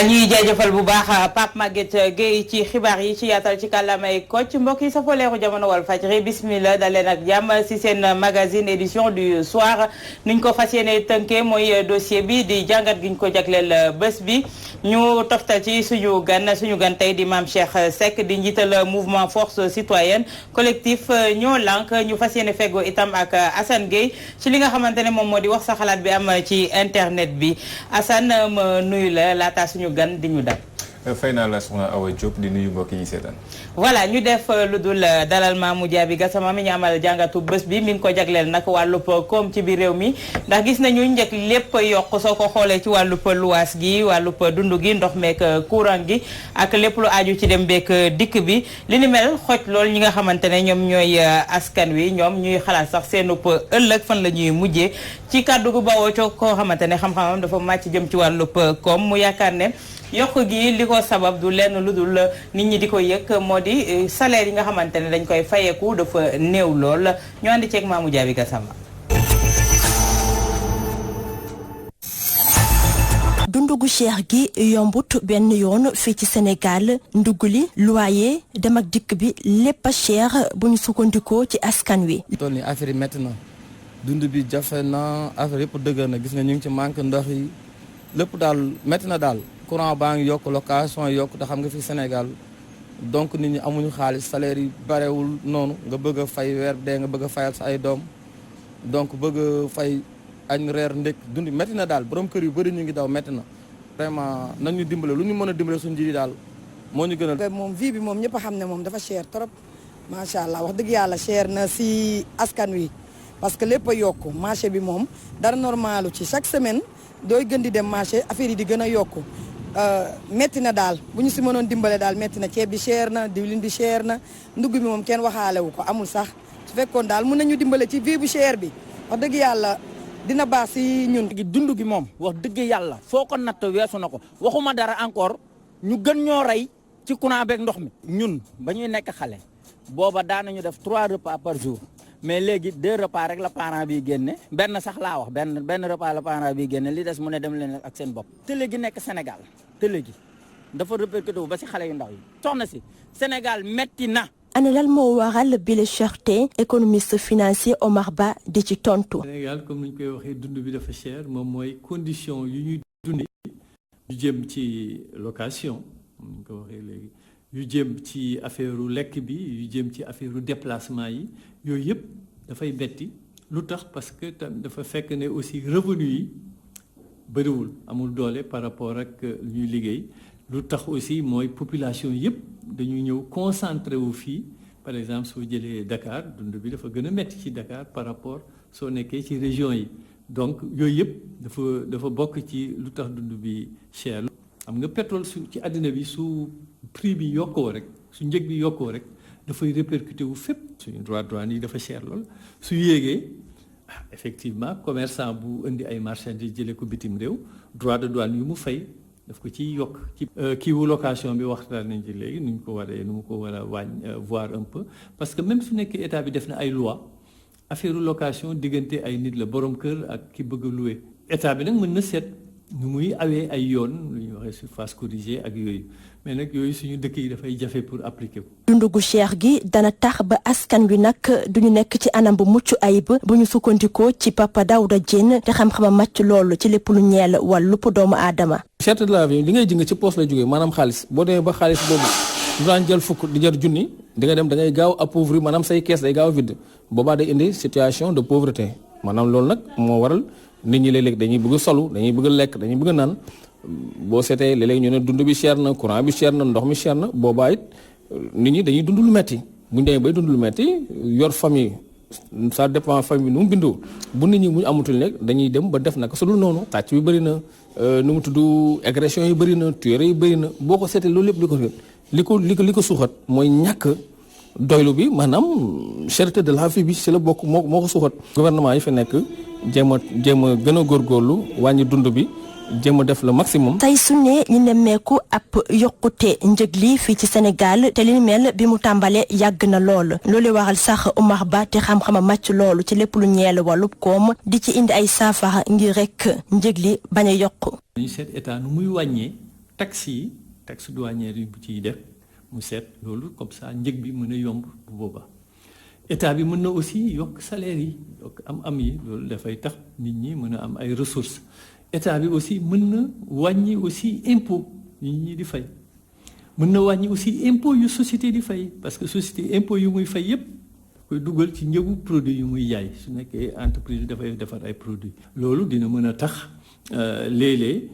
ñuy jaajëfal bu baax Pape Maguette Gueye ci xibaar yi ci yaatal ci kàllaamay Kocc mbokk yi safoo leeru jamono Walfadjri bismillah daleen ak jàmm si seen magazine édition du soir niñ ko fas yéene tënkee mooy dossier bi di jàngat giñ ko jagleel bés bi ñu toftal ci suñu gan tey di Mame Cheikh Seck di njiital mouvement force citoyenne collectif ñoo lànk ñu fas yéene feggoo itam ak Assane Gueye ci li nga xamante ne moom moo di wax sa xalaat bi am ci internet bi Assane ma nuyu la laata suñu gan di ñu dab. fay naa la soxna Awa Diop di nuyu mbokk yi seetaan. voilà ñu def lu dul dalal Mamou Diaby Gassama mi ñu amal jàngatu bés bi mi ngi ko jagleel nag wàllub koom ci biir réew mi ndax gis nañu njëkk lépp yokk soo ko xoolee ci wàllub luwaas gi wàllub dund gi ndox meek courant gi ak lépp lu aju ci dem beek dikk bi li ni mel xoj lool ñi nga xamante ne ñoom ñooy askan wi ñoom ñuy xalaat sax seenub ëllëg fan la ñuy mujjee ci kàddu gu bawoo co koo xamante ne xam-xamam dafa màcc jëm ci wàllub koom mu yaakaar ne yokk gi li ko sabab du lenn lu dul nit ñi di ko yëg moo di salaire yi nga xamante ne dañ koy fayeeku dafa néew lool ñu àndi ceeg Mamou Diaby Gassama. dundu gu cher gi yombut benn yoon fii ci Sénégal ndugg li loyer dem ak dikk bi lépp a cher bu ñu sukkandikoo ci askan wi. toll nii affaire yi métti na dund bi jafe na affaire yëpp dëgër na gis nga ñu ngi ci manque ndox yi lépp daal métti na daal. courant baa ngi yokk location yokk te xam nga fi Sénégal donc nit ñi amuñu xaalis salaire yi barewul noonu nga bëgg a fay weer dee nga bëgg a fayal sa ay doom donc bëgg a fay añ reer ndékk dund métti na daal borom kër yu bëri ñu ngi daw métti na vraiment nañ ñu dimbale lu ñu mën a dimbale suñu njiit yi daal moo ñu gënal. moom vie bi moom ñëpp a xam ne moom dafa cher trop macha allah wax dëgg yàlla cher na si askan wi parce que lépp a yokku marché bi moom dara normalu ci chaque semaine dooy gën di dem marché affaire yi di gën a yokku. metti na daal bu ñu si mënoon dimbale daal metti na ceeb bi cher na diwlin bi cher na ndugg bi moom kenn waxaale wu ko amul sax su fekkoon daal mën nañu dimbale ci vie bu cher bi wax dëgg yàlla dina baax si ñun. dund gi moom wax dëgg yàlla foo ko natt weesu na ko waxuma dara encore ñu gën ñoo rey ci courant beeg ndox mi. ñun ba ñuy nekk xale booba daanañu def 3 repas par jour mais léegi 2 repas rek la parent bi génne benn sax laa wax benn repas la parent bi génne li des mu ne dem leen ak seen bopp. télé gi nekk Sénégal télé gi dafa répercuté wu ba si xale yu ndaw yi soxna si Sénégal metti na. ana lan moo waral bile cherté économiste financier Omar Ba di ci tontu. Sénégal comme ni ñu koy waxee dund bi dafa cher moom mooy condition yu ñuy dundee yu jëm ci location ni ñu ko waxee léegi yu jëm ci affaire lekk bi yu jëm ci affaire déplacement yi yooyu yëpp dafay betti lu tax parce que tam dafa fekk ne aussi revenu yi bëriwul amul doole par rapport ak lu ñuy liggéey lu tax aussi mooy population yëpp dañuy ñëw concentré wu fii par exemple soo jëlee Dakar dund bi dafa gën a metti ci Dakar par rapport soo nekkee ci région yi donc yooyu yëpp dafa bokk ci lu tax dund bi cher. xam nga pétrole su ci àddina bi su prix bi yokkoo rek su njëg bi yokkoo rek dafay répercuté wu fépp suñu droit douane yi dafa cher lool su yéegee effectivement commerçant bu indi ay marchandises jëlee ko bitim réew droit de douane yu mu fay daf ko ciy yokk ci kiiwu location bi waxtaan nañ ci léegi nu mu ko war a voir un peu parce que même su nekkee état bi def na ay loi affaire location diggante ay nit la borom kër ak ki bëgg a louer état bi nag mën na seet nu muy awee ay yoon lu ñuy waxee surface corrigée ak yooyu mais nag yooyu suñu dëkk yi dafay jafe pour appliquer ko. dundu gu cher gi dana tax ba askan wi nag duñu nekk ci anam bu mucc ayib bu ñu sukkandikoo ci Papa Daouda Diène te xam-xama màcc loolu ci lépp lu ñeel wàllup doomu aadama. cherté de la vie li ngay jëng ci poste la jógee maanaam xaalis boo demee ba xaalis boobu du daan jël fukk di jar junni di nga dem da ngay gaaw appauvrir maanaam say kees day gaaw a vide boobaa day indi situation de pauvreté maanaam loolu nag moo waral nit ñi léeg-léeg dañuy bëgg solu dañuy bëgg lekk dañuy bëgg naan boo seetee léeg-léeg ñu ne dund bi cher na courant bi cher na ndox mi cher na boobaa it nit ñi dañuy dund lu metti bu ñu demee bay dund lu metti yor famille ça dépend famille bi nu mu bindoo bu nit ñi mu amatul nekk dañuy dem ba def naka su dul noonu tàcc bi bëri na nu mu tudd agression yi bëri na tuerie yi bëri na boo ko seetee loolu lépp li ko suuxat mooy ñàkk doylu bi maanaam cherté de la vie bi ci la bokk moo ko suuxat gouvernement yi fi nekk jéem a gën a góorgóorlu wàññi dund bi jéem a def le maximum. tey su ne ñu nemmeeku ab yokkute njëg li fii ci Sénégal te li mel bi mu tàmbalee yàgg na lool loolu waral sax Omar Ba te xam-xama màcc loolu ci lépp lu ñeel wàllub koom di ci indi ay saafara ngir rek njëg li bañ a yokk. dañu seet état nu muy wàññee taxe douanière yi bu ciy def mu seet loolu comme ça njëg bi mën a yomb bu boobaa. état bi mën na aussi yokk salaire yi yokk am yi loolu dafay tax nit ñi mën a am ay ressources état bi aussi mën na wàññi aussi impôt nit ñi di fay mën na wàññi aussi impôt yu société di fay parce que société impôt yu muy fay yépp koy dugal ci njëgu produit yu muy jaay su nekkee entreprise bi dafay defar ay produits loolu dina mën a tax léeg-léeg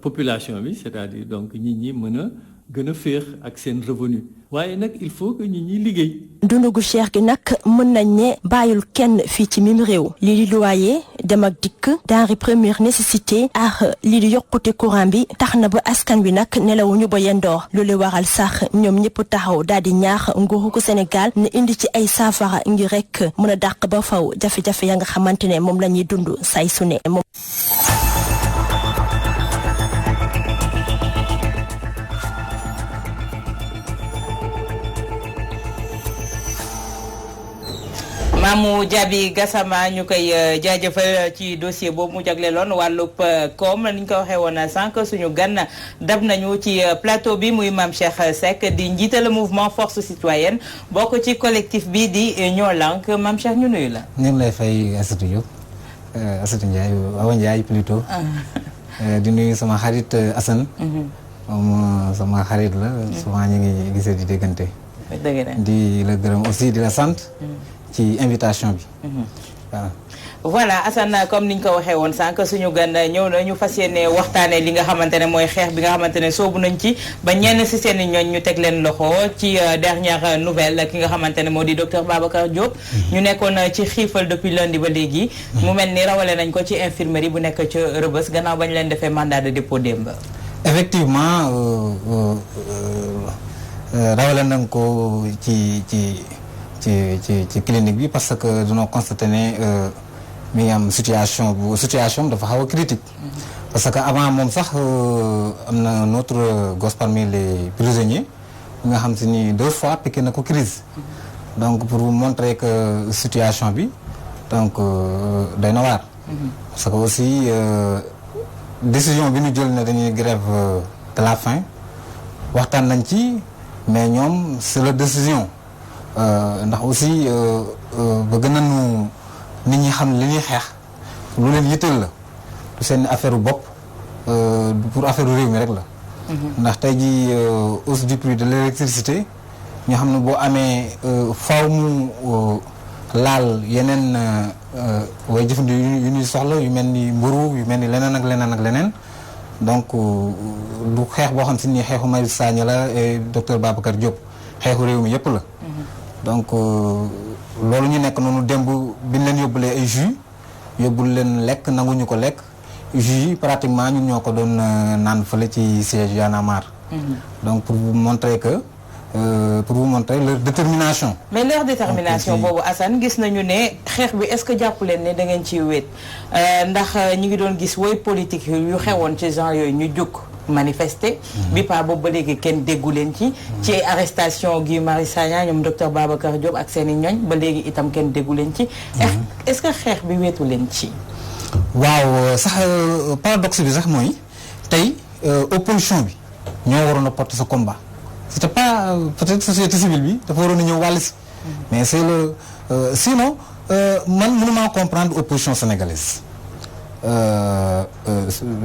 population bi c'est-à-dire donc nit ñi mën a gën a féex ak seen revenu waaye nag il faut que nit ñi liggéey. dundu gu cher gi nag mën nañ ne bàyyul kenn fii ci mim réew lii di loyer dem ak dikk denrée première nécessité ak lii di yokkute courant bi tax na ba askan wi nag nelawuñu ba yendoor loolu waral sax ñoom ñëpp taxaw daal di ñaax nguuru ko Sénégal ne indi ci ay saafara ngir rek mën a dàq ba faw jafe-jafe ya nga xamante ne moom la ñuy dund say su ne moom. Mamou Diaby Gassama ñu koy jaajëfal ci dossier boobu mu jagleeloon wàllub koom ni ñu ko waxee woon sànq suñu gan dab nañu ci plateau bi muy Mame Cheikh Seck di njiital mouvement force citoyenne bokk ci collectif bi di Ñoo Lank Mame Cheikh ñu nuyu la. ñu ngi lay fay Astou Diop Astou Ndiaye Awa Ndiaye plutôt. di nuyu sama xarit Assane. moom sama xarit la. souvent ñu ngi gisee di déggante. di la gërëm aussi di la sant. ci invitation bi. waaw. voilà Assane comme niñ ko waxee woon sànq suñu gan ñëw na ñu fas yéene waxtaanee li nga xamante ne mooy xeex bi nga xamante ne soobu nañ ci ba ñenn si seen i ñooñ ñu teg leen loxo ci dernière nouvelle ki nga xamante ne moo di docteur Babacar Diop. ñu nekkoon ci xiifal depuis lundi ba léegi. mu mel ni rawale nañ ko ci infirmerie bu nekk ca Rebeuss gannaaw bañ leen defee mandat de dépôt démb. effectivement rawale nañ ko ci clinique bi parce que dañoo constaté ne mi ngi am situation dafa xaw a critique parce que avant moom sax am na notre gosse parmi les prisonniers bi nga xam si ni 2 fois piqué na ko crise donc pour vous montrer que situation bi donc doy na waar parce que aussi décision bi ñu jël ne dañuy grève de la faim waxtaan nañ ci mais ñoom c'est la décision ndax aussi bëgg nañu nit ñi xam li ñuy xeex lu leen yitteel la du seen affaire bopp pour affaire réew mi rek la. ndax tey jii hausse du prix de l'électricité ñoo xam ne boo amee faaw mu laal yeneen way jëfandi yu ñuy soxla yu mel ni mburu yu mel ni leneen ak leneen ak leneen donc du xeex boo xam si ni xeexu Malick Sagna la et docteur Babacar Diop xeexu réew mi yëpp la. donc loolu ñu nekk noonu démb bi ñu leen yóbbulee ay jus yóbbul leen lekk nanguñu ko lekk jus yi pratiquement ñun ñoo ko doon naan fële ci siège Y'en a marre. donc pour vous montrer leur détermination. mais leur détermination boobu Assane gis nañu ne xeex bi est-ce que jàpp leen ne da ngeen ciy wéet ndax ñu ngi doon gis woy politique yu xewoon ci genre yooyu ñu jóg. manifester bi pa boobu ba léegi kenn déggu leen ci arrestation Guy Marius Sagna ñoom docteur Babacar Diop ak seen i ñooñ ba léegi itam kenn déggu leen ci est-ce que xeex bi weetu leen ci waaw sax paradoxe bi sax mooy tey opposition bi ñoo waroon a porter ce combat c'était pas peut-être société civile bi dafa waroon a ñëw wàll si mais c'est le sinon man mënumaa comprendre opposition sénégalaise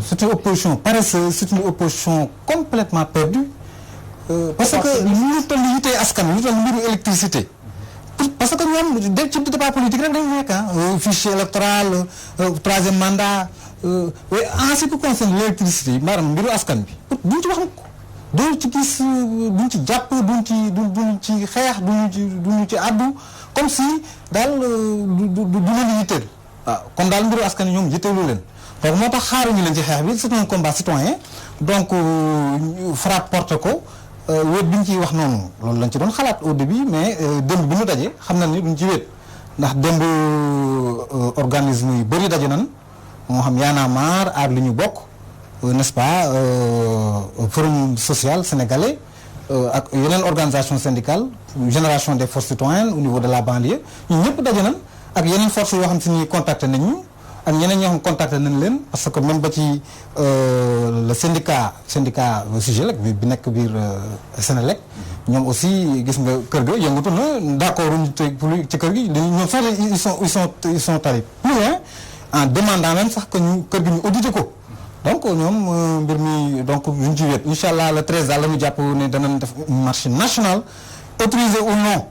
c'est une opposition paresseuse c'est une opposition complètement perdue parce que lu toll yitee askan lu toll mbiru électricité parce que ñoom ci débat politique rek dañu nekk fichier électoral troisième mandat en ce qui concerne l'électricité maanaam mbiru askan bi duñ ci wax ko doo ci gis duñ ci jàpp duñ ci xeex duñu ci àddu comme si daal du leen yitteel waaw kon daal mbiru askan ñoom yitteelu leen donc moo tax xaaruñu leen ci xeex bi c'est un combat citoyen donc FRAPP porte ko wéet bi ñu ciy wax noonu loolu lañ ci doon xalaat au début mais démb bi ñu daje xam na ni duñ ci wéet ndax démb organisme yu bëri daje nan moo xam Y'en a marre aar li ñu bokk n'est-ce pas forum social sénégalais ak yeneen organisation syndicale génération des forces citoyennes au niveau de la banlieue ñu ñëpp daje nan ak yeneen forces yoo xam si ni contacté nañu ak ñeneen ñoo xam contacté nañ leen parce que même ba ci le syndicat Sugelec bi nekk biir Senelec ñoom aussi gis nga kër ga yëngatu na d'accord ci kër gi ñoom sax ils sont allés plus loin en demandant même sax que ñu kër gi ñu audité ko donc ñoom mbir mi donc ñu ci wet incha allah le 13 daal la ñu jàpp ne danañ def une marche nationale autorisé ou non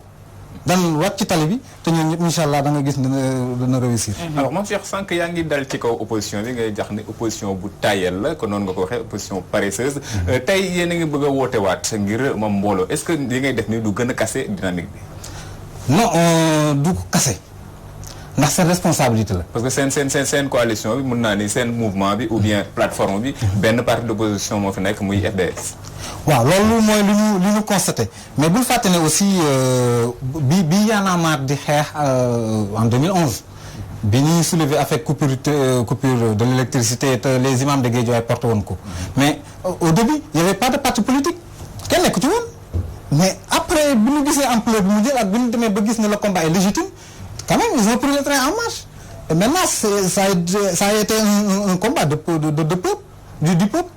danañ wàcc ci tali bi te ñun ñëpp incha allah da nga gis dana réussir. alors moom Cheikh sànq yaa ngi dal ci kaw opposition bi ngay jax ne opposition bu tayel la kon noonu nga ko waxee opposition paresseuse tey yéen a ngi bëgg a woote waat ngir moom mbooloo est-ce que li ngay def ni du gën a casser dynamique bi. non du ko casser ndax seen responsabilité la. parce que seen coalition bi mun naa ni seen mouvement bi ou bien plateforme bi benn parti d'opposition moo fi nekk muy FDS. waaw loolu mooy li ñu constaté mais bul fàtte ne aussi bi Y'en a marre di xeex en 2011 bi ñuy soulever avec coupure de l'électricité te les imams de Guédiawaye porté woon ko mais au début il y avait pas de parti politique kenn nekk ci woon mais après bi ñu gisee ampleur bi mu jël ak bi ñu demee ba gis ne le combat est légitime quand même ils ont pris le train en marche et maintenant ça a été un combat de peuple du peuple.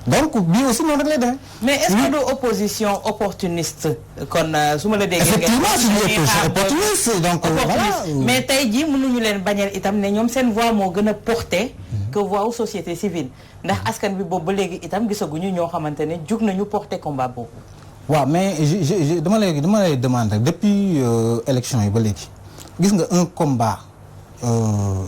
donc bii aussi noonu rek lay demee. mais est-ce que du opposition opportuniste kon su ma la déggee. effectivement c'est une opposition opportuniste donc voilà. mais tey jii mënuñu leen bañal itam ne ñoom seen voix moo gën a porté que voix wu société civile ndax askan bi boobu ba léegi itam gisaguñu ñoo xamante ne jug nañu porté combat boobu. waaw mais dama lay demander depuis élection yi ba léegi gis nga un combat.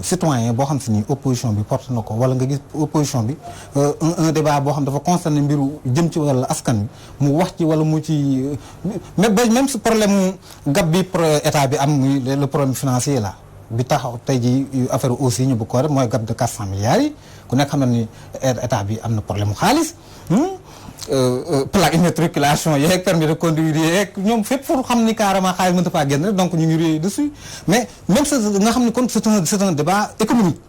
citoyen boo xam si ni opposition bi porte na ko wala nga gis opposition bi un débat boo xam dafa concerné mbiru jëm ci wala askan bi mu wax ci wala mu ci même su problème gab bi état bi am muy le problème financier là bi taxaw tey ji affaire aussi ñu bëgg ko rek mooy gab de 400 milliards yi ku nekk xam na ni état bi am na problème mu xaalis plaque immatriculation yeeg permis de conduire yeeg ñoom fépp foo xam ni carrément xaalis mënta faa génn rek donc ñu ngi réer dessus mais même ça nga xam ni kon c'est un débat économique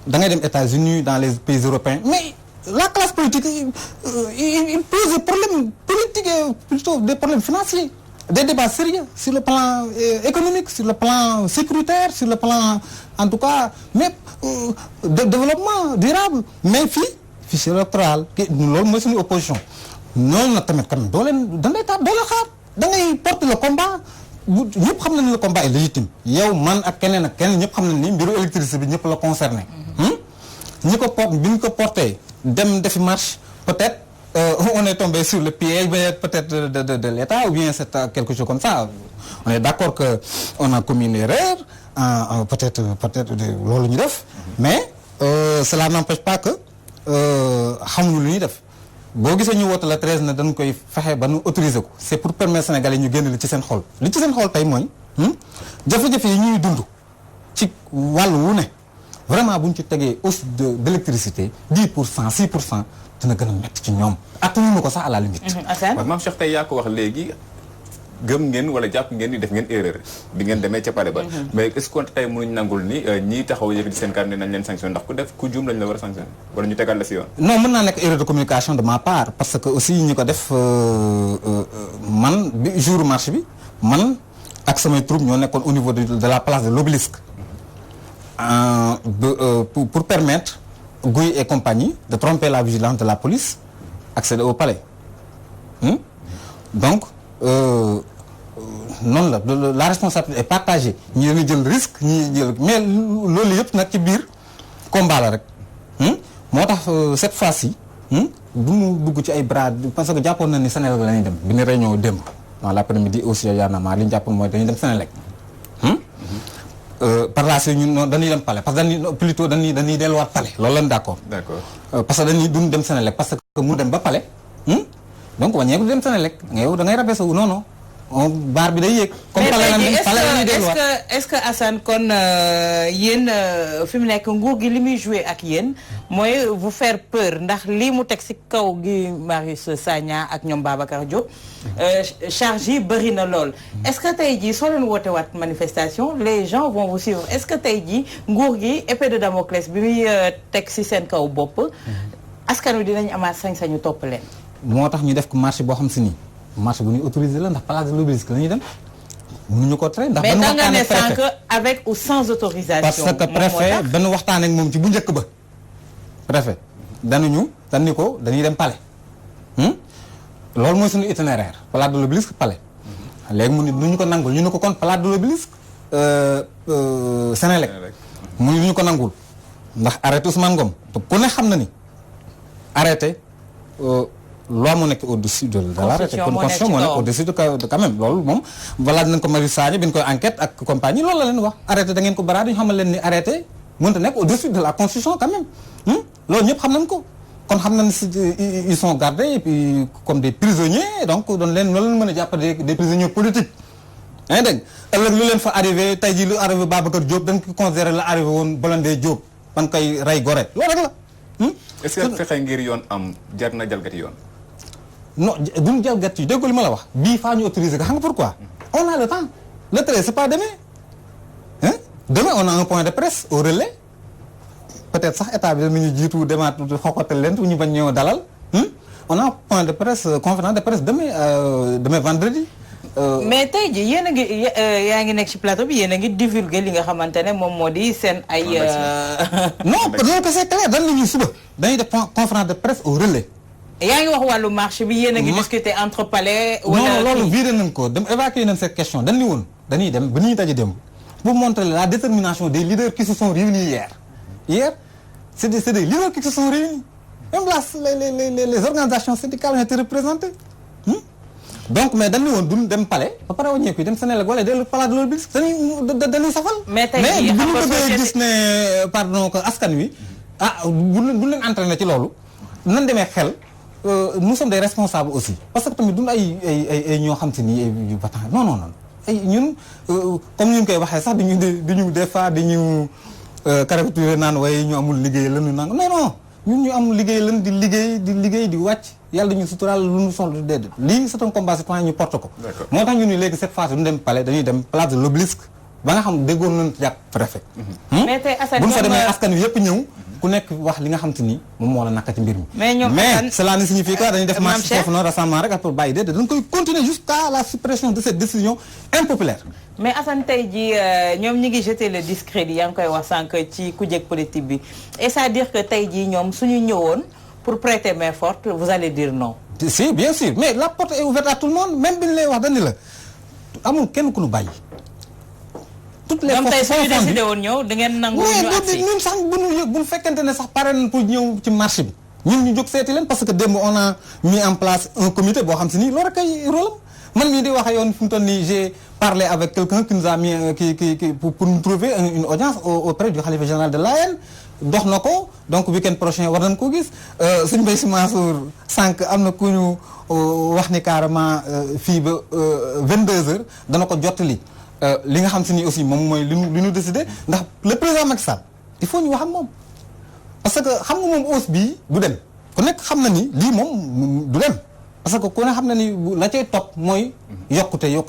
da ngay dem États-Unis dans les pays européens mais la classe politique il pose des problèmes politiques et plutôt des problèmes financiers des débats sérieux sur le plan économique sur le plan sécuritaire sur le plan en tout cas mais de développement durable mais fii fichier électoral loolu mooy suñu opposition noonu nag tamit doo leen xaar da ngay porter le combat ñëpp xam nañ ne le combat est légitime yow man ak keneen ñëpp xam nañ ni mbiru électricité bi ñëpp la concerné ñi ko porte bi ñu ko porté dem defi marche peut-être on est tombé sur le piège peut-être de l'État ou bien c'est quelque chose comme ça on est d'accord que on a commis une erreur peut-être loolu ñu def mais cela n'empêche pas que xamuñu lu ñuy def boo gisee ñu woote la 13 na dañ koy fexe ba nu autoriser ko c'est pour permettre Sénégalais ñu génn li ci seen xol tey mooy jafe-jafe yi ñuy dund ci wàllu wu ne vraiment bu ñu ci tegee hausse d'électricité 10% 6% dina gën a métti ci ñoom attanuñu ko sax à la limite. waaw Mame Cheikh tey yaa ko wax léegi gëm ngeen wala jàpp ngeen ni def ngeen erreur bi ngeen demee ca pare ba mais est-ce que tey mënuñ nangul ni ñii taxaw yëkkati seen kàddu nañ leen sanctionné ndax ku juum lañ la war a sanctionné wala ñu tegal la si yoon. non mën naa nekk erreur de communication de ma part parce que aussi ñi ko def man bi jour marche bi man ak samay troupes ñoo nekkoon au niveau de la place de l'Obélisque pour permettre Guy et compagnie de tromper la vigilance de la police accéder au palais donc noonu la responsabilité est partagée ñi dañuy jël risque ñi jël mais loolu yëpp nag ci biir combat la rek moo tax cette fois-ci du mu dugg ci ay bras parce que jàppoon na ni Sénélec la ñuy dem bi ñu réunion démb dans l'après-midi aussi Y'en a marre li ñu jàppoon mooy dañuy dem Sénélec par la suite ñun dañuy dem palais parce que dañuy delluwaat palais loolu lañ d'accord parce que dañuy duñ dem Sénélec parce que mu dem ba palais donc wàññeeku dem Sénélec da ngay rabaisser wu non baar bi day yéeg. comme est-ce que Assane kon yéen fi mu nekk nguur gi li muy joué ak yéen mooy vous faire peur ndax lii mu teg ci kaw gi Marius Sagna ak ñoom Babacar Diop charge yi bëri na lool. est-ce que tey jii soo leen woote waat manifestation les gens vont vous suivre est-ce que tey jii nguur gi épée de Damoclès bi muy teg ci seen kaw bopp askan wi dinañ amaat sañ-sañu topp leen. moo tax ñu def ko marché boo xam si nii. marché bu ñuy autorisé la ndax place de l'Obélisque la ñuy dem mënuñu ko tere ndax. mais benn da nga waxtaan ne ak préfet sànq avec ou sans autorisation. parce que préfet benn waxtaan ak moom ci bu njëkk ba. préfet dañu ko dañuy dem palais. loolu mooy suñu itinéraire place de l'Obélisque palais. léegi mu ni du ñu ko nangul ñu ne ko kon place de l'Obélisque Sénélec. mu ni du ñu ko nangul ndax arrêté Ousmane Ngom te ku ne xam na ni arrêté. loi moo nekk au-dessus de l'arrêté constitution moo nekk au-dessus de quand même loolu moom voilà dinañ ko Marius Sagna bi ñu koy enquête ak compagnie loolu la leen wax arrêté da ngeen ko bara dañu xamal leen ni arrêté mënut a nekk au-dessus de la constitution quand même loolu ñëpp xam nañ ko kon xam nañ si ils sont gardés et puis comme des prisonniers donc doon leen loolu leen mën a jàpp des prisonniers politiques yaa ngi dégg ëllëg lu leen fa arrivé tey jii lu arrivé Babacar Diop dañ ko considéré la arrivé woon Blondin Diop ban koy rey gore loolu rek la est-ce que fexe ngir yoon am jar na jalgati yoon non duñu jalgati yi déggoo li ma la wax bii faa ñu autorisé ko xam nga pourquoi on a le temps le 13 c'est pas demain demain on a un point de presse au relais peut-être sax état bi danañu jiitu demaat xoxotal leen ñu bañ ñëw dalal on a un point de presse conférence de presse demain vendredi mais tey jii yéen a ngi yaa ngi nekk ci plateau bi yéen a ngi divulguer li nga xamante ne moom moo di seen ay non loolu que c'est clair dañ nañu suba dañuy def conférence de presse au relais yaa ngi wax wàllu marché bi yéen a ngi discuter entre palais. wala non loolu viré nañ ko dem évacuer nañ cette question dañ ni woon dañuy dem ba ñuy daje dem pour montrer la détermination des leaders qui se sont réunis hier c'est des leaders qui se sont réunis même les organisations syndicales ont été représentées donc mais dañ ni woon duñ dem palais ba pare wàññeeku dem Sénégal wala dellu palais de l'Obélisque dañuy safal. mais tey jii bu ñu bëggee gis ne pardon que askan wi bu leen entraîné ci loolu nan demee xel. nous sommes des responsables aussi parce que tamit duñ ay ñoo xam te ni yu batan non ay ñun comme ni ñu koy waxee sax diñu des fois diñu caricaturer naan waaye ñu amul liggéey lanu nang non ñun ñu am liggéey lan di liggéey di wàcc yàlla dañu suturaal lu ñu sol déedéet lii c'est un combat citoyen ñu porte ko moo tax ñu ni léegi cette fois duñu dem palais dañuy dem place de l'Obélisque ba nga xam déggoon nañu jàpp préfet mais tey Assane bu ñu fa demee askan wi yëpp ñëw ku nekk wax li nga xam te ni moom moo la naka ci mbir mi. mais cela ne signifie pas dañuy def marche foofu noonu rassemblement rek pour bàyyi déedéet dañ koy continuer jusqu'à la suppression de cette décision impopulaire. mais Assane tey jii ñoom ñi ngi jeter le discrédit yaa ngi koy wax sànq ci kujje politique bi et c'est-à-dire que tey jii ñoom suñu ñëwoon pour prêter main forte vous allez dire non. si bien sûr mais la porte est ouverte à tout le monde même bi ñu lay wax dañ ni la amul kenn ku ñu bàyyi. toutes les forces suñu décidé woon ñëw da ngeen nangu ñu agsi ñun sax bu ñu fekkente ne sax pare nañ pour ñëw ci marché bi ñun ñu jóg seeti leen parce que démb on a mis en place un comité boo xam si nii loolu rek ay rôle man mii di wax ak yoon fi mu toll nii j'ai parlé avec quelqu'un qui nous a mis qui pour nous trouver une audience auprès du khalife général de Layène dox na ko donc week-end prochain war nañ ko gis suñu Mbaye Sy Mansour sànq am na ku ñu wax ni carrément fii ba 22h dana ko jottali li nga xam si ni aussi moom mooy li ñu décidé ndax le président Macky Sall il faut ñu wax ak moom parce que xam nga moom hausse bii du dem ku nekk xam na ni lii moom du dem parce que ku ne xam na ni la cay topp mooy yokkute yu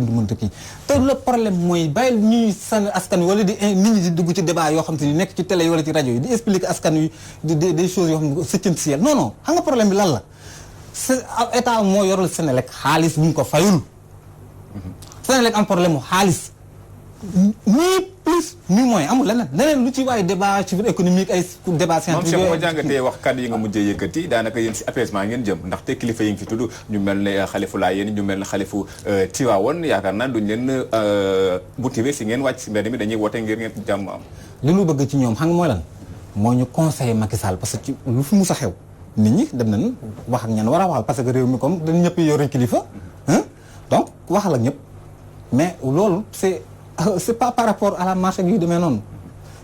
du mënta kii te le problème mooy bàyyil ñuy sànni askan wi wala di nit ñi di dugg ci débat yoo xam te ni nekk ci télé yi wala ci rajo yi di expliquer askan wi des choses yoo xam ne substantielles non xam nga problème bi lan la c'est état moo yoral Sénélec xaalis bu ñu ko fayul Sénélec am problème mu xaalis ni plus ni moins amul leneen lu ci waaye débat ci biir économique ay débat scientifique moom Cheikh ma jàngatee wax kàddu yi nga mujjee yëkkati daanaka yéen si apaisement ngeen jëm ndaxte kilifa yi ngi fi tudd ñu mel ne xalifu Laayeen ñu mel ne xalifu Tiwaawoon yaakaar naa duñ leen motiver si ngeen wàcc si mbedd mi dañuy woote ngir ngeen jàmm am li ñu bëgg ci ñoom xam nga mooy lan moo ñu conseiller Macky Sall parce que ci lu fi mus a xew nit ñi dem nañ wax ak ñan war a waxal parce que réew mi comme dañ ñëpp yore kilifa donc waxal ak ñëpp mais loolu c'est pas par rapport à la marche ak yu demee noonu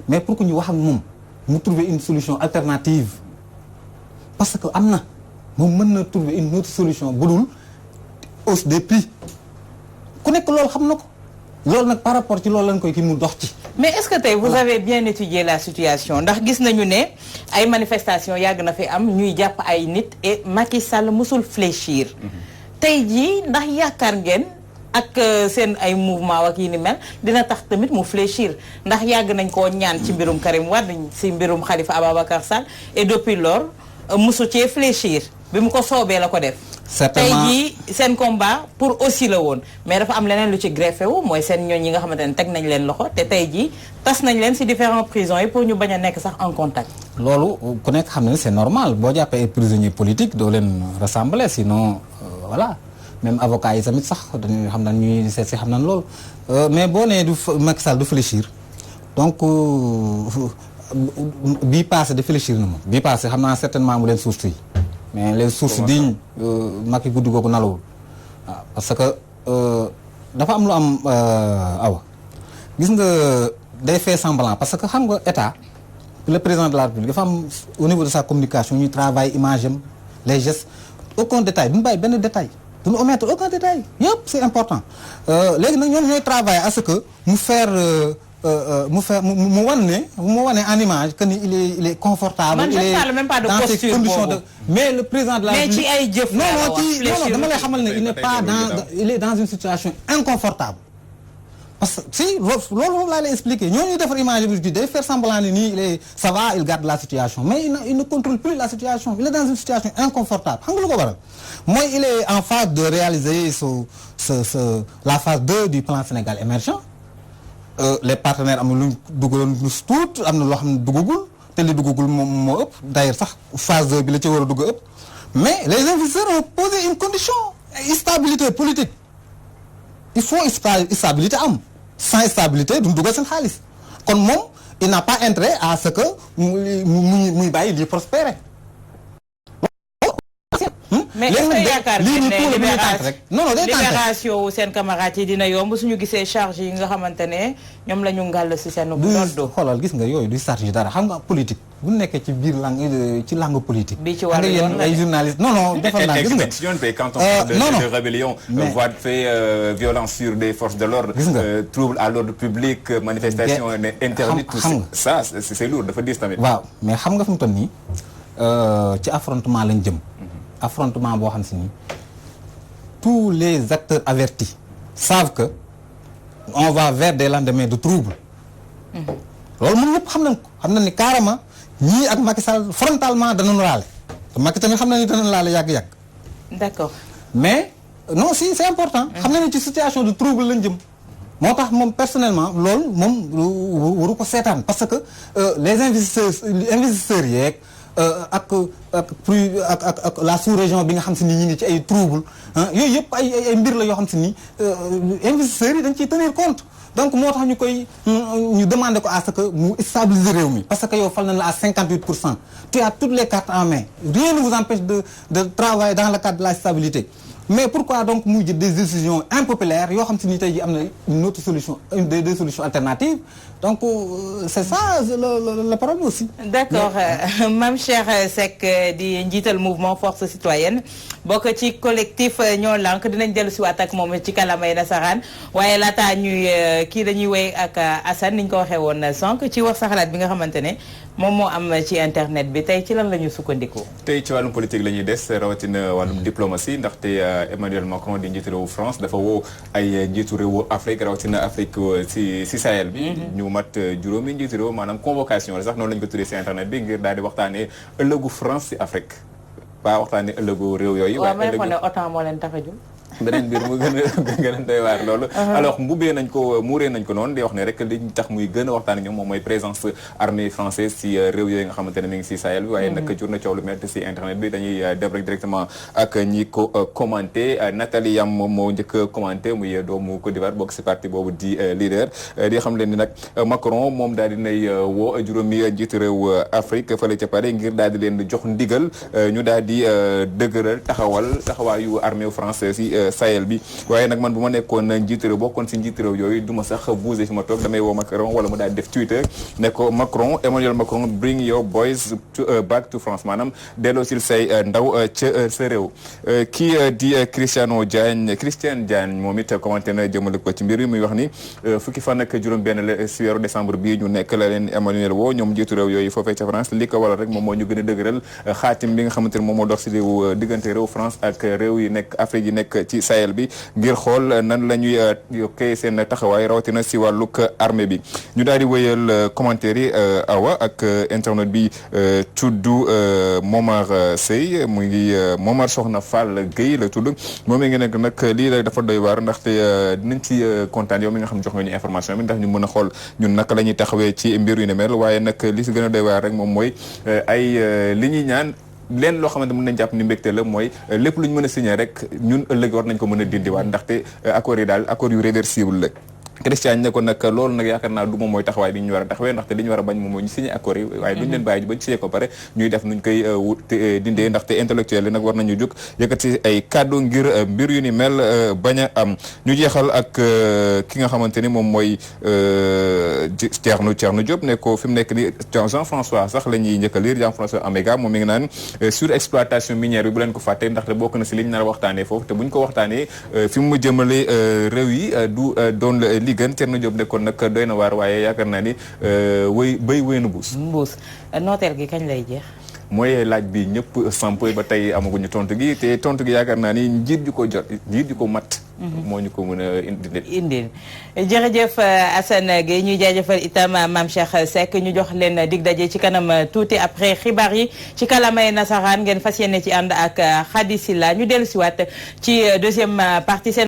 mais pour que ñu wax ak moom mu trouver une solution alternative parce que am na moom mën na trouver une autre solution bu dul hausse des prix ku nekk loolu xam na ko loolu nag par rapport ci loolu lañ koy kii mu dox ci. mais est-ce que tey vous avez bien étudié la situation ndax gis nañu ne ay manifestations yàgg na fi am ñuy jàpp ay nit et Macky Sall musul fléchir tey jii ndax yaakaar ngeen. ak seen ay mouvement ak yi ni mel dina tax tamit mu fléchir ndax yàgg nañ koo ñaan ci mbirum Karim Wade ci mbirum Khalifa Ababacar Sall et depuis lors musu cee fléchir bi mu ko soobee la ko def. certainement tey jii seen combat pour aussi la woon mais dafa am leneen lu ci greffé wu mooy seen ñooñ yi nga xamante ne teg nañ leen loxo te tey jii tas nañ leen ci différentes prisons yi pour ñu bañ a nekk sax en contact. loolu ku nekk xam ne c'est normal boo jàppee ay prisonniers politiques doo leen rassembler sinon voilà même avocats yi tamit sax dañuy xam na ñuy seet si xam nañ loolu mais boo nee du Macky Sall du fléchir donc bii passé de fléchir na moom bii passé xam naa certainement mu leen source yi mais les sources dignes Macky guddi googu nalawul waaw parce que dafa am lu am awa gis nga day fait semblant parce que xam nga état le président de la République dafa am au niveau de sa communication ñuy travail image am les gestes aucun détail duñu bàyyi benn détail duñu omettre aucun détail yëpp c'est important léegi nag ñoom ñooy travailler à ce que mu wane en image que ni il est confortable. Man, il est parle même pas de dans ces posture conditions boobu. de mais le président de la mais ci République ay jëf. non dama lay xamal ne il n'est pas il est dans une situation inconfortable parce que si loolu moom laa lay expliquer ñooñu defar image bi day faire semblant ni nii il est ça va il garde la situation mais il ne contrôle plus la situation il est dans une situation inconfortable xam nga lu ko waral mooy il est en phase de réaliser la phase 2 du plan Sénégal émergent les partenaires am na lu ñu dugaloon lu tuut am na loo xam ne duggagul te li duggagul moom moo ëpp d'ailleurs sax phase 2 bi la ci war a dugg ëpp mais les investisseurs ont posé une condition stabilité politique il faut stabilité am sans stabilité duñ dugal seen xaalis kon moom il n'a pas intérêt à ce que muy bàyyi di prospérer. mais est-ce que yaakaar ngeen ne libération wu seen camarades yi dina yomb suñu gisee charge yi nga xamante ne ñoom la ñu ngàll ci seen ndodd. xoolal gis nga yooyu du charge dara xam nga politique bu nekkee ci biir langue politique. bi ci wàllu yoon ay journalistes non defal naa gis nga. quand on parle de rébellion voie de fait violence sur des forces de l'ordre trouble à l'ordre public manifestation interdite tout ça c'est lourd dafa diis tamit. waaw mais xam nga fi mu toll nii ci affrontement lañ jëm. affrontement boo xam si ni tous les acteurs avertis savent que on va vers des lendemains de troubles. loolu moom ñëpp xam nañ ni carrément ñii ak Macky Sall frontalement danañu laale te Macky tamit xam na ni danañu laale yàgg-yàgg. d'accord mais non si c'est important. xam na ni ci situation de trouble lañ jëm. moo tax moom personnellement loolu moom waru ko seetaan parce que les investisseurs yeeg. ak la sous-région bi nga xam si ni ñu ngi ci ay trouble yooyu yëpp ay mbir la yoo xam si ni investisseurs yi dañ ciy tenir compte donc moo tax ñu demander ko à ce que mu stabiliser réew mi parce que yow fal nañ la à 58% tu as toutes les cartes en main rien ne vous empêche de travailler dans le cadre de la stabilité mais pourquoi donc muy jël des décisions impopulaires yoo xam si ni tey jii am na une autre solution des solutions alternatives donc c'est ça le problème aussi. d'accord Mame Cheikh Seck di njiital mouvement force citoyenne bokk ci collectif ñoo lànk dinañ dellu si waat ak moom ci kalamay nasaraan waaye laataa ñuy kii dañuy wéy ak Assane ni ñu ko waxee woon sànq ci wax sa xalaat bi nga xamante ne moom moo am ci internet bi tey ci lan la ñu sukkandiku. tey ci wàllum politique la ñuy des rawatina wàllum diplomatie ndaxte Emmanuel Macron di njiitu réewu France dafa woo ay njiitu réewu Afrique rawatina Afrique si Sahel bi. ñu mat juróomi njiitu réew maanaam convocation la sax noonu la ñu ko tuddee si internet bi ngir daal di waxtaanee ëllëgu France si Afrique ba waxtaanee ëllëgu réew yooyu. waaw may ko ne OTAN moo leen tax a jóg. beneen mbir mu gën a doy waar loolu. alors muuree nañ ko noonu di wax ne rek li tax muy gën a waxtaan ak ñoom moom mooy présence armée française si réew yooyu nga xamante ne mi ngi si Sahel bi waaye nag jur na coow lu métti si internet bi dañuy dem rek directement ak ñi ko commenté Nathalie Yam moom moo njëkk a commenté muy doomu Côte d'Ivoire bokk si parti boobu di leader di xam leen ni nag Macron moom daal dinay woo juróomi njiitu réew Afrique fële ca Paris ngir daal di leen jox ndigal ñu daal di dëgëral taxawaayu armée française si Sahel bi waaye nag man bu ma nekkoon njiitu réew bokkoon si njiitu réew yooyu du ma sax bouger fi ma toog damay woo Macron wala mu daal def Twitter ne ko Macron Emmanuel Macron bring your boys back to France maanaam delloo sil say ndaw ca sa réew kii di Christian Diagne moom it commenté na jëmale ko ci mbir yi muy wax ni fukki fan ak juróom-benn la si weeru décembre bii ñu nekk la leen Emmanuel woo ñoom njiitu réew yooyu foofee ca France li ko waral rek moom moo ñu gën a dëgëral xaatim bi nga xamante ne moom moo dox si réew diggante réew France ak réew yi nekk Afrique yi nekk ci Sahel bi ngir xool nan la ñuy yokkee seen taxawaay rawatina si wàllug armée bi ñu daal di wéyal commentaire yi Awa ak internet bi tudd Momar Sey mu ngi Momar Soxna Fall Guèye la tudd moom mi ngi nekk nag lii la dafa doy waar ndaxte dinañ ci kontaan yow mi nga xam jox nga ñu information bi ndax ñu mën a xool ñun naka la ñuy taxawee ci mbir yu ne mel waaye nag li si gën a doy waar rek moom mooy ay li ñuy ñaan leen loo xamante mën nañ jàpp ni mbégte la mooy lépp lu ñu mën a signé rek ñun ëllëg war nañ ko mën a dindiwaat ndaxte accords yi daal accords yu réversible la Christian ne ko nag loolu nag yaakaar naa du moom mooy taxawaay bi ñu war a taxawee ndaxte li ñu war a bañ moom mooy ñu signé accords yi waaye duñ leen bàyyi bañ signé ko pare ñuy def nuñ koy dindee ndaxte intellectuel yi nag war nañu jóg yëkkati ay kàddu ngir mbir yu ni mel bañ a am ñu jeexal ak ki nga xamante ni moom mooy Thierno Diop ne ko fi mu nekk ni Jean-François sax la ñuy njëkk a lire Jean-François Améga moom mi ngi naan surexploitation minière bi bu leen ko fàtte ndaxte bokk na si li ñu nar a waxtaanee foofu te buñ ko waxtaanee fi mu jëmale réew yi du doon li gën Thierno Diop nekkoon nag doy na waar waaye yaakaar naa ni wéy na mbuus nooteel gi kañ lay jeex mooy laaj bi ñëpp sampoy ba tey amaguñu tontu gi te tontu gi yaakaar naa ni njiit ju ko mat moo ñu ko mën a indi jërëjëf Assane Gueye ñuy jaajëfal itam Mame Cheikh Seck ñu jox leen dig daje ci kanam tuuti après xibaar yi ci kalamay nasaraan ngeen fas yéene ci ànd ak Khady Silla ñu dellu siwaat ci deuxième partie seen